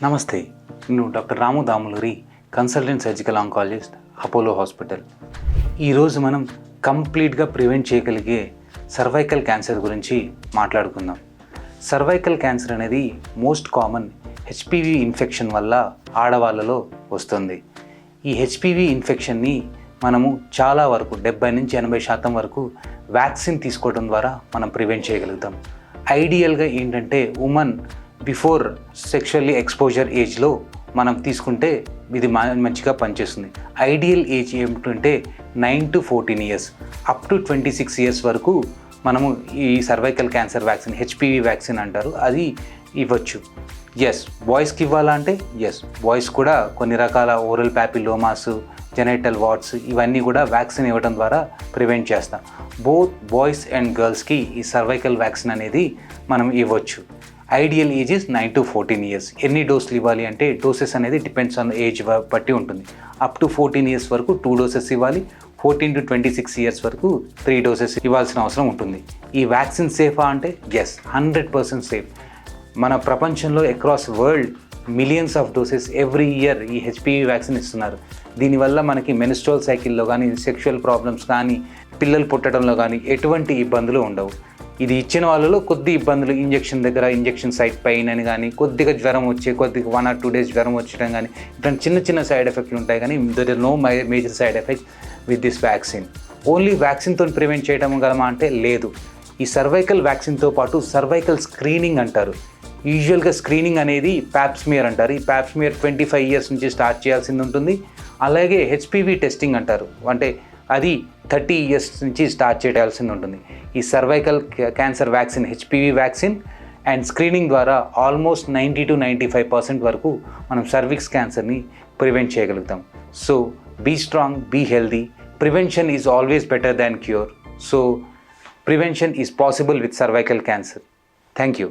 నమస్తే, నేను doctor Ramu Damuluri, consultant surgical oncologist, Apollo hospital. ఈరోజు మనం కంప్లీట్గా ప్రివెంట్ చేయగలిగే సర్వైకల్ క్యాన్సర్ గురించి మాట్లాడుకుందాం. సర్వైకల్ క్యాన్సర్ అనేది మోస్ట్ కామన్ హెచ్పివి ఇన్ఫెక్షన్ వల్ల ఆడవాళ్ళలో వస్తుంది. ఈ హెచ్పివి ఇన్ఫెక్షన్ని మనము చాలా వరకు 70-80% వరకు వ్యాక్సిన్ తీసుకోవడం ద్వారా మనం ప్రివెంట్ చేయగలుగుతాం. ఐడియల్గా ఏంటంటే ఉమెన్ బిఫోర్ సెక్షువల్లీ ఎక్స్పోజర్ ఏజ్లో మనం తీసుకుంటే ఇది మంచిగా పనిచేస్తుంది. ఐడియల్ ఏజ్ ఏమిటంటే 9 to 14 years, up to 26 years వరకు మనము ఈ cervical cancer vaccine, HPV vaccine అంటారు, అది ఇవ్వచ్చు. బాయ్స్కి ఇవ్వాలా అంటే బాయ్స్ కూడా కొన్ని రకాల ఓరల్ ప్యాపిలోమాస్, జెనైటల్ వార్డ్స్ ఇవన్నీ కూడా వ్యాక్సిన్ ఇవ్వడం ద్వారా ప్రివెంట్ చేస్తాం. బోత్ బాయ్స్ అండ్ గర్ల్స్కి ఈ సర్వైకల్ వ్యాక్సిన్ అనేది మనం ఇవ్వచ్చు. Ideal age is 9 to 14 years. ఎన్ని డోసులు ఇవ్వాలి అంటే డోసెస్ అనేది డిపెండ్స్ ఆన్ ఏజ్ బట్టి ఉంటుంది. అప్ టు 14 years వరకు 2 doses ఇవ్వాలి. 14 to 26 years వరకు 3 doses ఇవ్వాల్సిన అవసరం ఉంటుంది. ఈ వ్యాక్సిన్ సేఫా అంటే 100% సేఫ్. మన ప్రపంచంలో across world millions of doses every year ఈ హెచ్పివి వ్యాక్సిన్ ఇస్తున్నారు. దీనివల్ల మనకి మెన్స్ట్రువల్ సైకిల్లో కానీ, సెక్షువల్ ప్రాబ్లమ్స్ కానీ, పిల్లలు పుట్టడంలో కానీ ఎటువంటి ఇబ్బందులు ఉండవు. ఇది ఇచ్చిన వాళ్ళలో కొద్ది ఇబ్బందులు, ఇంజెక్షన్ దగ్గర ఇంజెక్షన్ సైట్ పెయిన్ అని కానీ, కొద్దిగా జ్వరం వచ్చే, కొద్దిగా 1 or 2 days జ్వరం వచ్చడం కానీ, ఇట్లాంటి చిన్న చిన్న సైడ్ ఎఫెక్ట్లు ఉంటాయి. కానీ there is no major side effect with this vaccine. Only వ్యాక్సిన్తో ప్రివెంట్ చేయడం గలమా అంటే లేదు. ఈ సర్వైకల్ వ్యాక్సిన్తో పాటు సర్వైకల్ స్క్రీనింగ్ అంటారు. యూజువల్గా స్క్రీనింగ్ అనేది ప్యాప్స్మియర్ అంటారు. ఈ ప్యాప్స్మియర్ 25 years నుంచి స్టార్ట్ చేయాల్సింది ఉంటుంది. అలాగే హెచ్పివి టెస్టింగ్ అంటారు, అంటే అది 30 years నుంచి స్టార్ట్ చేయాల్సింది ఉంటుంది. ఈ cervical cancer vaccine, HPV vaccine and screening ద్వారా ఆల్మోస్ట్ 90 to 95% వరకు మనం సర్విక్స్ క్యాన్సర్ని ప్రివెంట్ చేయగలుగుతాం. So be strong, be healthy. Prevention is always better than cure. So prevention is possible with cervical cancer. Thank you.